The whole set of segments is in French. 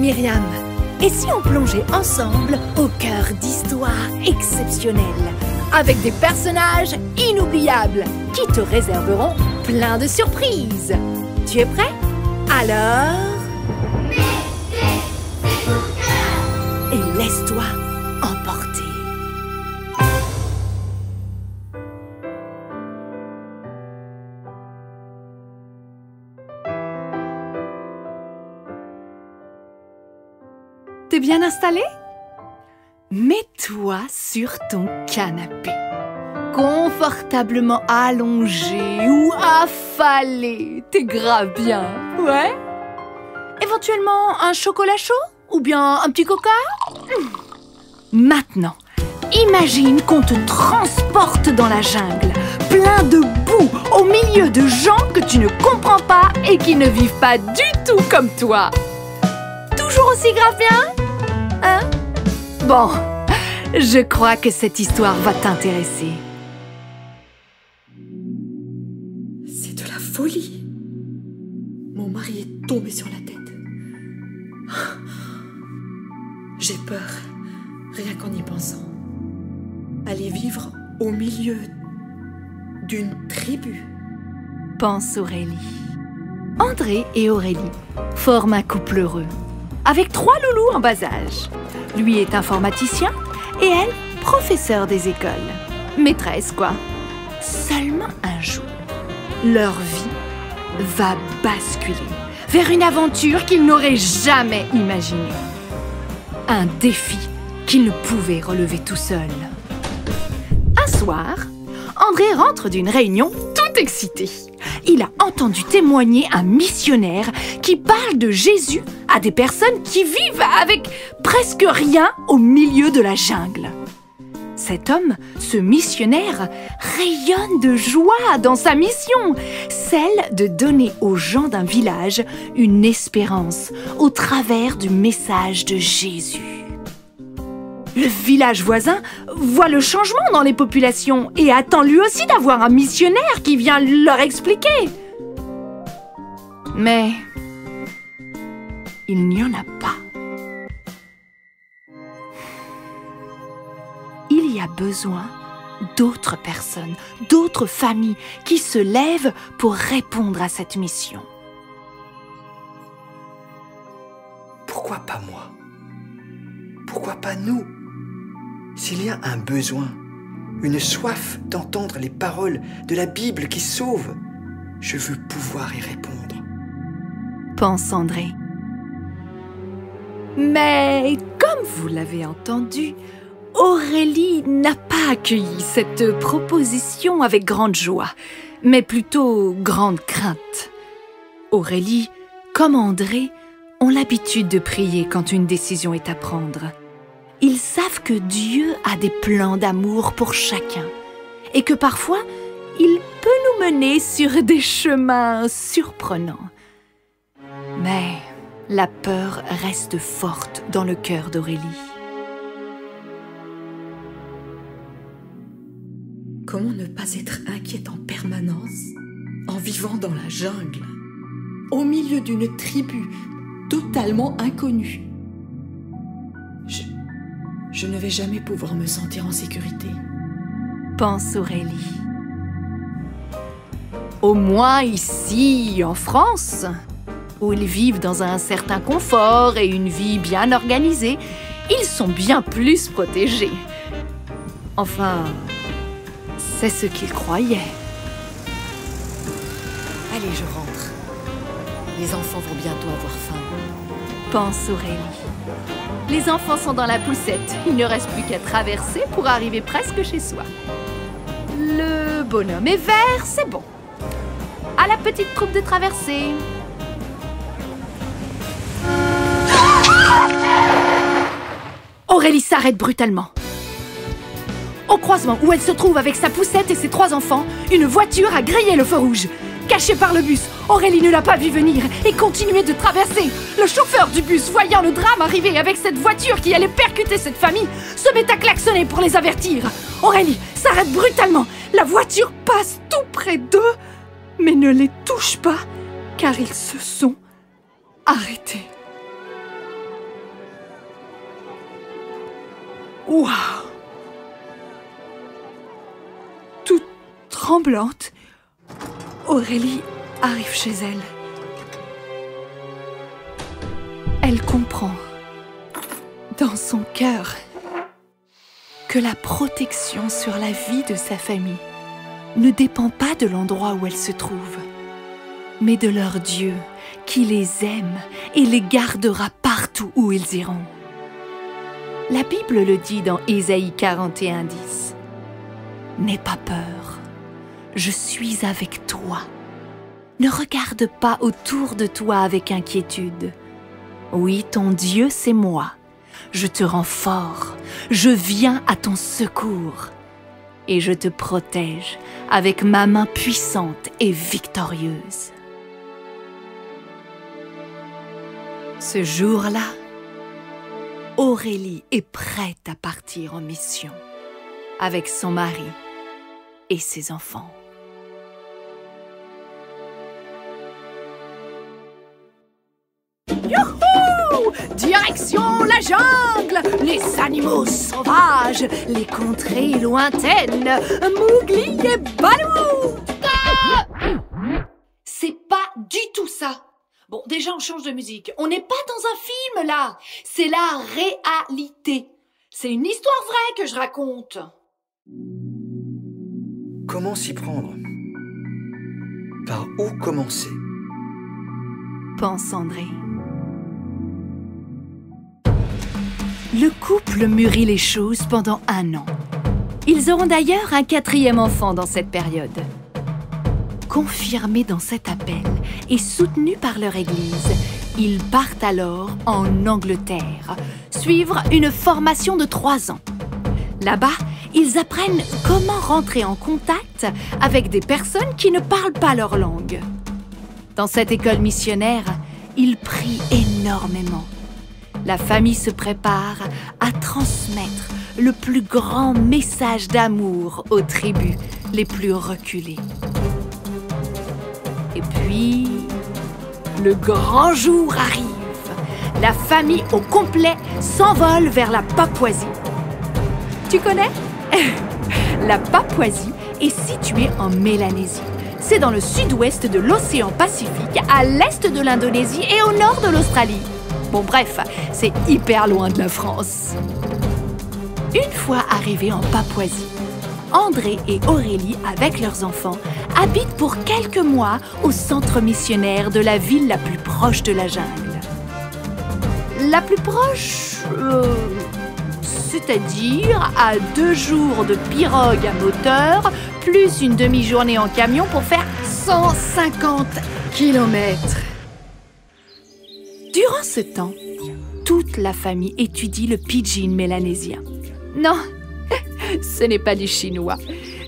Myriam. Et si on plongeait ensemble au cœur d'histoires exceptionnelles, avec des personnages inoubliables qui te réserveront plein de surprises. Tu es prêt? Alors... et laisse-toi emporter. T'es bien installé? Mets-toi sur ton canapé, confortablement allongé ou affalé. T'es grave bien, ouais? Éventuellement un chocolat chaud ou bien un petit coca? Maintenant, imagine qu'on te transporte dans la jungle, plein de boue, au milieu de gens que tu ne comprends pas et qui ne vivent pas du tout comme toi. Toujours aussi grave bien? Hein? Bon, je crois que cette histoire va t'intéresser. C'est de la folie. Mon mari est tombé sur la tête. J'ai peur, rien qu'en y pensant. Aller vivre au milieu d'une tribu. Pense Aurélie. André et Aurélie forment un couple heureux, avec 3 loulous en bas âge. Lui est informaticien et elle, professeur des écoles. Maîtresse, quoi. Seulement un jour, leur vie va basculer vers une aventure qu'ils n'auraient jamais imaginée. Un défi qu'ils ne pouvaient relever tout seuls. Un soir, André rentre d'une réunion tout excité. Il a entendu témoigner un missionnaire qui parle de Jésus à des personnes qui vivent avec presque rien au milieu de la jungle. Cet homme, ce missionnaire, rayonne de joie dans sa mission, celle de donner aux gens d'un village une espérance au travers du message de Jésus. Le village voisin voit le changement dans les populations et attend lui aussi d'avoir un missionnaire qui vient leur expliquer. Mais il n'y en a pas. Il y a besoin d'autres personnes, d'autres familles qui se lèvent pour répondre à cette mission. Pourquoi pas moi? Pourquoi pas nous? S'il y a un besoin, une soif d'entendre les paroles de la Bible qui sauvent, je veux pouvoir y répondre. Pense André. Mais comme vous l'avez entendu, Aurélie n'a pas accueilli cette proposition avec grande joie, mais plutôt grande crainte. Aurélie, comme André, ont l'habitude de prier quand une décision est à prendre. Ils savent que Dieu a des plans d'amour pour chacun et que parfois, il peut nous mener sur des chemins surprenants. Mais la peur reste forte dans le cœur d'Aurélie. Comment ne pas être inquiète en permanence en vivant dans la jungle, au milieu d'une tribu totalement inconnue? Je ne vais jamais pouvoir me sentir en sécurité. Pense Aurélie. Au moins ici, en France, où ils vivent dans un certain confort et une vie bien organisée, ils sont bien plus protégés. Enfin, c'est ce qu'ils croyaient. Allez, je rentre. Les enfants vont bientôt avoir faim. Pense Aurélie. Les enfants sont dans la poussette. Il ne reste plus qu'à traverser pour arriver presque chez soi. Le bonhomme est vert, c'est bon. À la petite troupe de traversée. Aurélie s'arrête brutalement. Au croisement où elle se trouve avec sa poussette et ses 3 enfants, une voiture a grillé le feu rouge. Cachée par le bus, Aurélie ne l'a pas vu venir et continuait de traverser. Le chauffeur du bus, voyant le drame arriver avec cette voiture qui allait percuter cette famille, se met à klaxonner pour les avertir. Aurélie s'arrête brutalement. La voiture passe tout près d'eux, mais ne les touche pas car ils se sont arrêtés. Waouh! Toute tremblante, Aurélie arrive chez elle. Elle comprend, dans son cœur, que la protection sur la vie de sa famille ne dépend pas de l'endroit où elle se trouve, mais de leur Dieu qui les aime et les gardera partout où ils iront. La Bible le dit dans Ésaïe 41:10. « N'aie pas peur, je suis avec toi. Ne regarde pas autour de toi avec inquiétude. Oui, ton Dieu, c'est moi. Je te rends fort, je viens à ton secours. Et je te protège avec ma main puissante et victorieuse. » Ce jour-là, Aurélie est prête à partir en mission avec son mari et ses enfants. Youhou! Direction la jungle! Les animaux sauvages, les contrées lointaines, Mowgli et Baloo! C'est pas du tout ça! Bon, déjà, on change de musique. On n'est pas dans un film, là. C'est la réalité. C'est une histoire vraie que je raconte. Comment s'y prendre? Par où commencer? Pense André. Le couple mûrit les choses pendant 1 an. Ils auront d'ailleurs un 4e enfant dans cette période. Confirmés dans cet appel et soutenus par leur église, ils partent alors en Angleterre, suivre une formation de 3 ans. Là-bas, ils apprennent comment rentrer en contact avec des personnes qui ne parlent pas leur langue. Dans cette école missionnaire, ils prient énormément. La famille se prépare à transmettre le plus grand message d'amour aux tribus les plus reculées. Et puis, le grand jour arrive. La famille au complet s'envole vers la Papouasie. Tu connais? La Papouasie est située en Mélanésie. C'est dans le sud-ouest de l'océan Pacifique, à l'est de l'Indonésie et au nord de l'Australie. Bon bref, c'est hyper loin de la France. Une fois arrivés en Papouasie, André et Aurélie, avec leurs enfants, habitent pour quelques mois au centre missionnaire de la ville la plus proche de la jungle. La plus proche, c'est-à-dire à 2 jours de pirogue à moteur, plus une demi-journée en camion pour faire 150 kilomètres. Durant ce temps, toute la famille étudie le pidgin mélanésien. Non, ce n'est pas du chinois.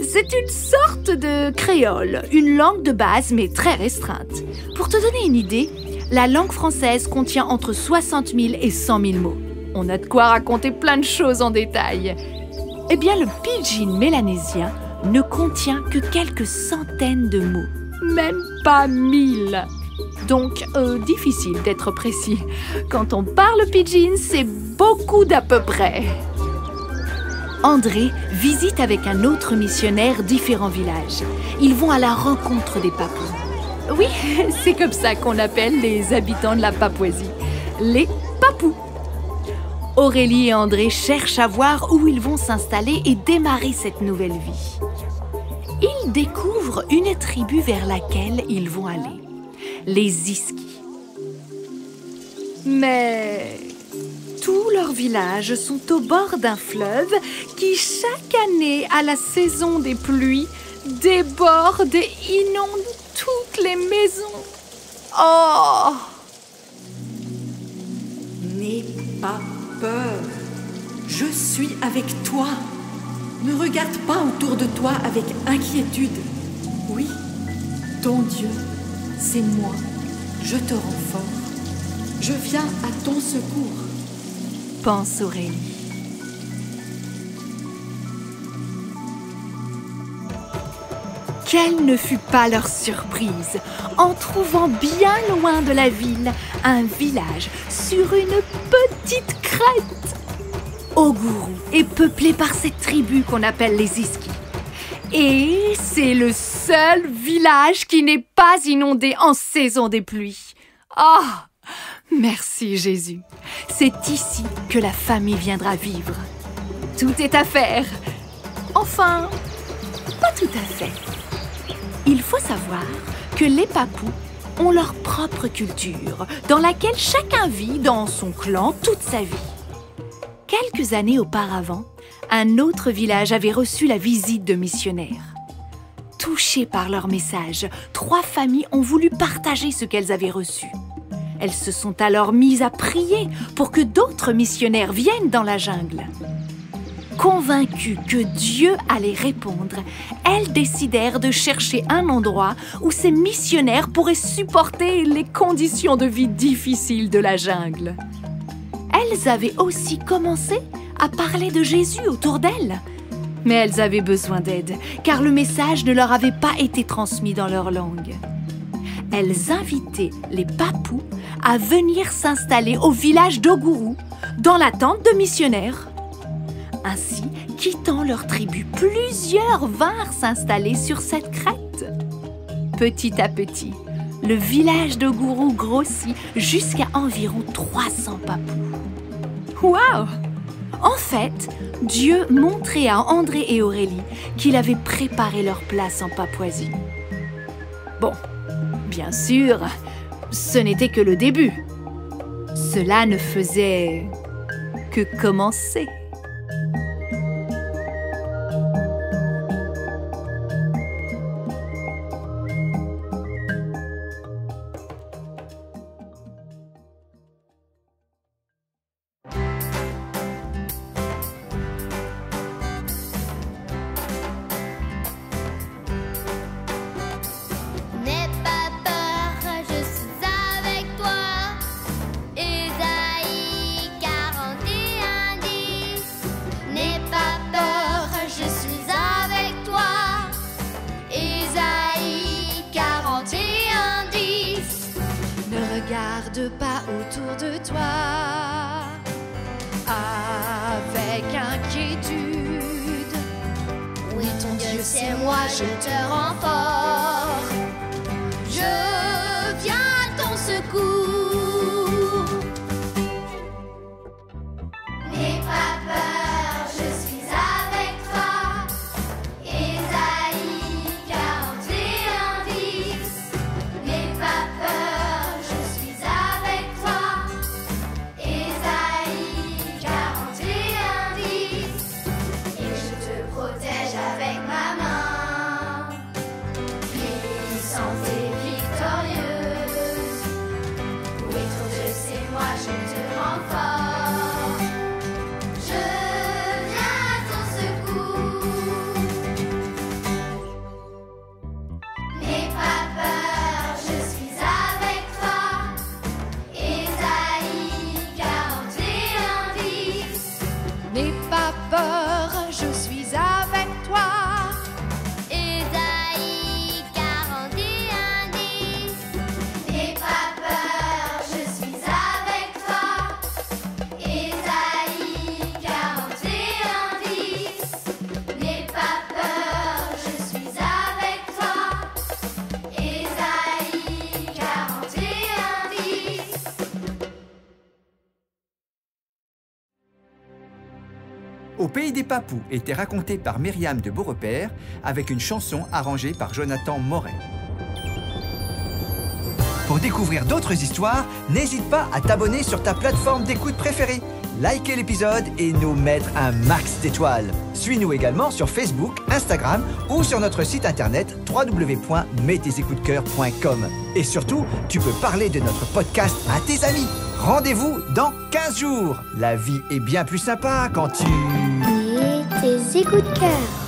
C'est une sorte de créole, une langue de base mais très restreinte. Pour te donner une idée, la langue française contient entre 60 000 et 100 000 mots. On a de quoi raconter plein de choses en détail. Eh bien, le pidgin mélanésien ne contient que quelques centaines de mots, même pas 1000. Donc, difficile d'être précis. Quand on parle pidgin, c'est beaucoup d'à peu près. André visite avec un autre missionnaire différents villages. Ils vont à la rencontre des Papous. Oui, c'est comme ça qu'on appelle les habitants de la Papouasie, les Papous. Aurélie et André cherchent à voir où ils vont s'installer et démarrer cette nouvelle vie. Ils découvrent une tribu vers laquelle ils vont aller, les Iskis. Mais tous leurs villages sont au bord d'un fleuve qui, chaque année, à la saison des pluies, déborde et inonde toutes les maisons. Oh! N'aie pas peur. Je suis avec toi. Ne regarde pas autour de toi avec inquiétude. Oui, ton Dieu, c'est moi. Je te rends fort. Je viens à ton secours. Pense Aurélie. Quelle ne fut pas leur surprise en trouvant bien loin de la ville un village sur une petite crête. Oguru est peuplé par cette tribu qu'on appelle les Iski. Et c'est le seul village qui n'est pas inondé en saison des pluies. Oh, merci Jésus. C'est ici que la famille viendra vivre. Tout est à faire. Enfin, pas tout à fait. Il faut savoir que les Papous ont leur propre culture, dans laquelle chacun vit dans son clan toute sa vie. Quelques années auparavant, un autre village avait reçu la visite de missionnaires. Touchées par leur message, 3 familles ont voulu partager ce qu'elles avaient reçu. Elles se sont alors mises à prier pour que d'autres missionnaires viennent dans la jungle. Convaincues que Dieu allait répondre, elles décidèrent de chercher un endroit où ces missionnaires pourraient supporter les conditions de vie difficiles de la jungle. Elles avaient aussi commencé à parler de Jésus autour d'elles. Mais elles avaient besoin d'aide, car le message ne leur avait pas été transmis dans leur langue. Elles invitaient les Papous à venir s'installer au village d'Oguru, dans l'attente de missionnaires. Ainsi, quittant leur tribu, plusieurs vinrent s'installer sur cette crête. Petit à petit, le village d'Oguru grossit jusqu'à environ 300 Papous. Waouh! En fait, Dieu montrait à André et Aurélie qu'il avait préparé leur place en Papouasie. Bon, bien sûr, ce n'était que le début. Cela ne faisait que commencer. Regarde pas autour de toi avec inquiétude. Oui, ton Dieu, c'est moi, je te rends fort. Je viens à ton secours. N'aie pas peur, je suis avec toi. Ésaïe 41:10. N'aie pas peur, je suis avec toi. Ésaïe 41:10. Et je te protège avec ma main. Puissante et victorieuse. Oui, ton Dieu, c'est moi, je te rends fort. Je viens à ton secours. N'aie pas peur, je suis avec toi. Ésaïe 41:10. N'aie pas peur, je suis avec toi. Ésaïe 41:10. N'aie pas peur, je suis avec toi. Ésaïe 41:10. N'aie pas peur, je suis avec toi. Ésaïe 41:10. Au pays des Papous était raconté par Myriam de Beaurepaire avec une chanson arrangée par Jonathan Moret. Pour découvrir d'autres histoires, n'hésite pas à t'abonner sur ta plateforme d'écoute préférée, liker l'épisode et nous mettre un max d'étoiles. Suis-nous également sur Facebook, Instagram ou sur notre site internet www.mettesecoutsdecoeur.com. Et surtout, tu peux parler de notre podcast à tes amis. Rendez-vous dans 15 jours. La vie est bien plus sympa quand tu... Et tes écoutes de cœur.